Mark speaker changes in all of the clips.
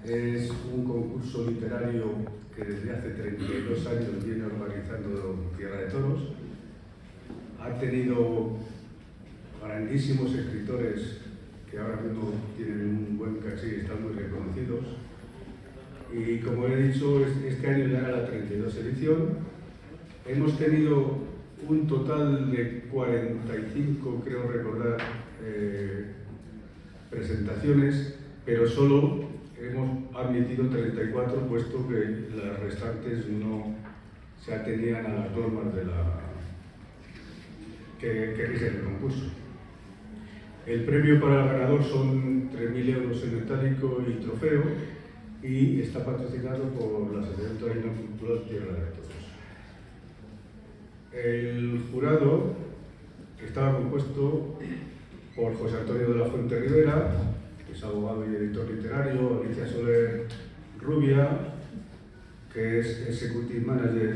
Speaker 1: Es un concurso literario que desde hace 32 años viene organizando Tierra de Toros. Ha tenido grandísimos escritores que ahora mismo tienen un buen caché y están muy reconocidos. Y como he dicho, este año ya era la 32 edición. Hemos tenido un total de 45, creo recordar, presentaciones, pero solo hemos admitido 34, puesto que las restantes no se atenían a las normas de que rigen el concurso. El premio para el ganador son 3.000 euros en metálico y trofeo, y está patrocinado por la Asociación Taurina Cultural Tierra de Toros. El jurado estaba compuesto por José Antonio de la Fuente Rivera, que es abogado y editor literario; Alicia Soler Rubia, que es Executive Manager;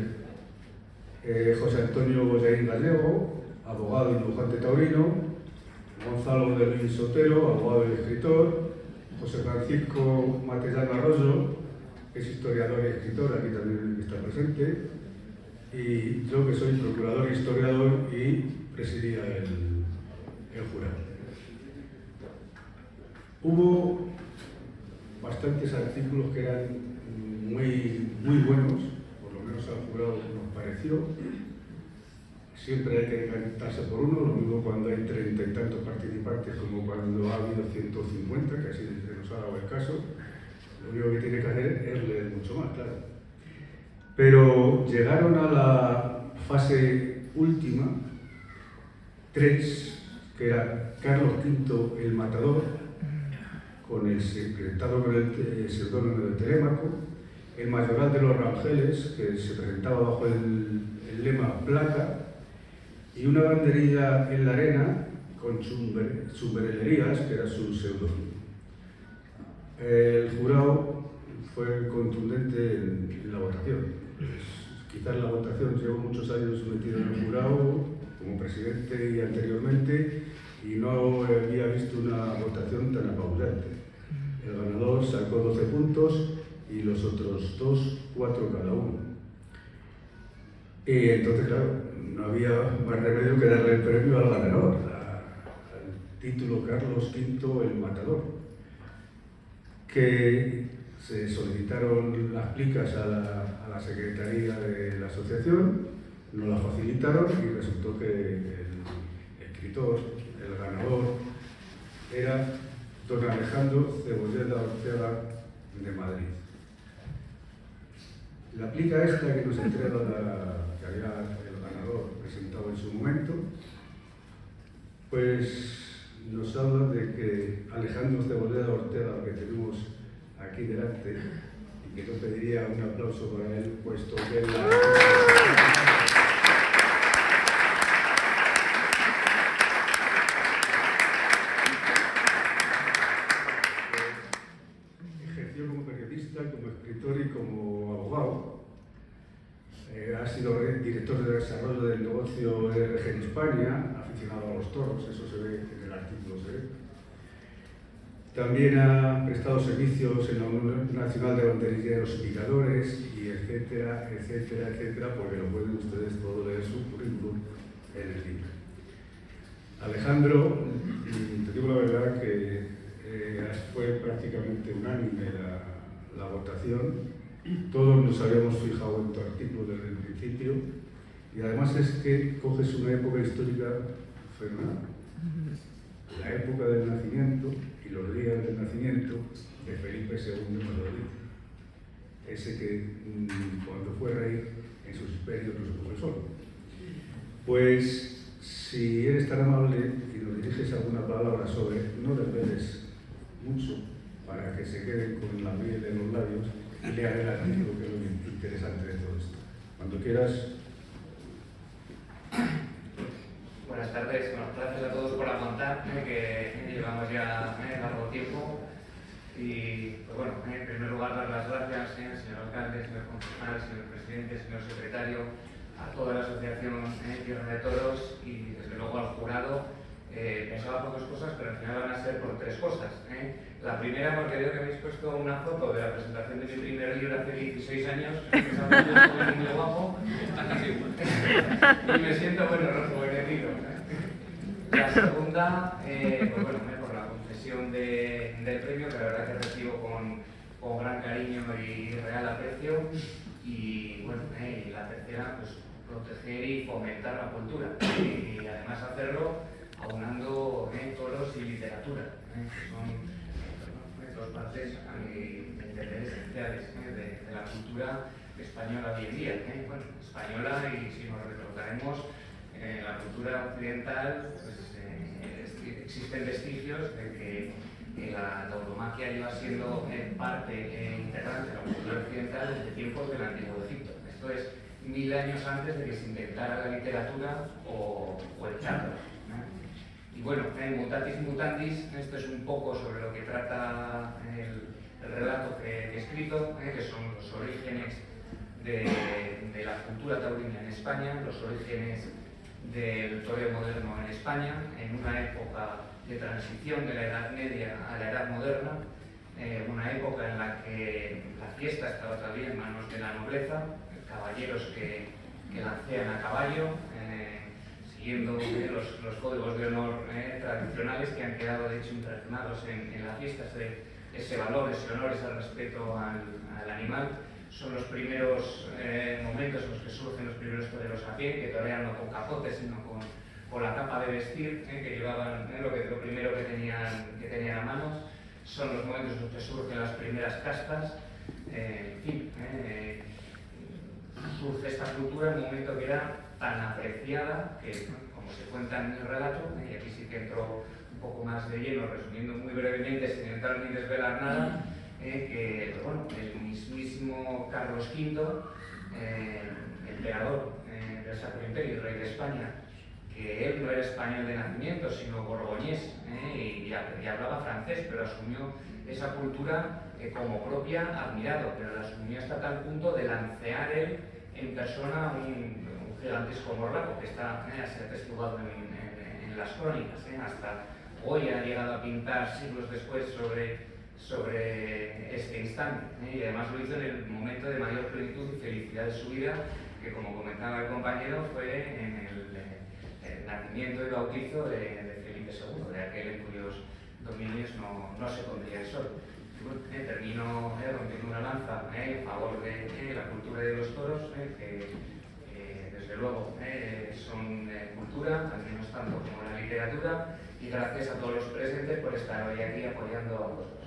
Speaker 1: José Antonio Bollaín Gallego, abogado y dibujante taurino; Gonzalo de Luis Sotero, abogado y escritor; José Francisco Matellán Arroyo, que es historiador y escritor, aquí también está presente; y yo, que soy procurador e historiador y presidía el jurado. Hubo bastantes artículos que eran muy buenos, por lo menos al jurado nos pareció. Siempre hay que decantarse por uno, lo mismo cuando hay 30 y tantos participantes como cuando ha habido 150, que así se nos ha dado el caso. Lo único que tiene que hacer es leer mucho más, claro. Pero llegaron a la fase última 3, que era Carlos V el Matador, presentado con el seudónimo de Telémaco; el Mayoral de los Rangeles, que se presentaba bajo el lema Plata; y una banderilla en la arena con Chumberelerías, que era su seudónimo. El jurado fue contundente en la votación. Quizás la votación, llevo muchos años metido en el jurado como presidente y anteriormente, y no había visto una votación tan apabullante. El ganador sacó 12 puntos y los otros 2, 4 cada uno. Y entonces, claro, no había más remedio que darle el premio al ganador, al título Carlos V el Matador, que se solicitaron las plicas a la secretaría de la asociación, nos las facilitaron y resultó que el escritor, el ganador, era don Alejandro Cebolleda Ortega, de Madrid. La plica esta que nos entrega que había el ganador presentado en su momento, pues nos habla de que Alejandro Cebolleda Ortega, que tenemos aquí delante, y que yo pediría un aplauso para él, puesto que él ejerció como periodista, como escritor y como abogado. Ha sido director de desarrollo del negocio RG en España, aficionado a los toros, eso se ve en el artículo, se ve. También ha prestado servicios en la Unión Nacional de Banderilleros y Picadores, y etcétera, etcétera, etcétera, porque lo pueden ustedes todo leer su currículum en el libro. Alejandro, te digo la verdad que fue prácticamente unánime la votación. Todos nos habíamos fijado en tu artículo desde el principio, y además es que coges una época histórica fenomenal. La época del nacimiento y los días del nacimiento de Felipe II nos lo dice. Ese que cuando fue rey en sus imperios no se puso solo. Pues si eres tan amable y nos diriges alguna palabra sobre, no desveles mucho para que se queden con la miel en los labios, y lea el artículo, que es lo interesante de todo esto. Cuando quieras.
Speaker 2: Buenas tardes, gracias a todos por aguantar, que llevamos ya largo tiempo. Y pues bueno, en primer lugar dar las gracias, señor alcalde, señor concejal, señor presidente, señor secretario, a toda la asociación Tierra de Toros y desde luego al jurado. Pensaba pocas cosas, pero al final van a ser por 3 cosas. La primera porque veo que habéis puesto una foto de la presentación de mi primer libro hace 16 años, que es algo muy guapo, y me siento, bueno, rejuvenecido. La segunda, pues bueno, por la concesión del premio, que la verdad que recibo con gran cariño y real aprecio, y bueno, y la tercera, pues proteger y fomentar la cultura, y además hacerlo aunando toros y literatura, que son dos partes a mi entender esenciales de la cultura española hoy en día. Bueno, española, y si nos retrotraemos en la cultura occidental, pues existen vestigios de que la tauromaquia lleva siendo parte integrante de la cultura occidental desde tiempos del Antiguo Egipto. Esto es 1000 años antes de que se inventara la literatura o el teatro. Y bueno, mutatis mutandis, esto es un poco sobre lo que trata el relato que he escrito, que son los orígenes de la cultura taurina en España, los orígenes del toreo moderno en España, en una época de transición de la Edad Media a la Edad Moderna, una época en la que la fiesta estaba todavía en manos de la nobleza, caballeros que lancean a caballo, siguiendo los códigos de honor tradicionales que han quedado de hecho impregnados en la fiesta, ese valor, ese honor, ese respeto al animal. Son los primeros momentos en los que surgen los primeros toreros a pie, que torean no con capote, sino con la capa de vestir, que llevaban lo primero que tenían a mano. Son los momentos en los que surgen las primeras castas. En fin, surge esta cultura en un momento que era tan apreciada que, como se cuenta en el relato, y aquí sí que entro un poco más de lleno, resumiendo muy brevemente, sin entrar ni desvelar nada, que bueno, el mismísimo Carlos V, emperador del Sacro Imperio y rey de España, que él no era español de nacimiento, sino borgoñés, y hablaba francés, pero asumió esa cultura como propia, admirado, pero la asumió hasta tal punto de lancear él en persona un gigantesco morlaco que está así atestiguado en las crónicas. Hasta hoy ha llegado a pintar siglos después sobre este instante, y además lo hizo en el momento de mayor plenitud y felicidad de su vida, que como comentaba el compañero fue en el nacimiento y bautizo de Felipe II, de aquel en cuyos dominios no se pondría el sol. Termino rompiendo una lanza en favor de la cultura de los toros, que desde luego son cultura, al menos tanto como la literatura, y gracias a todos los presentes por estar hoy aquí apoyando a vosotros.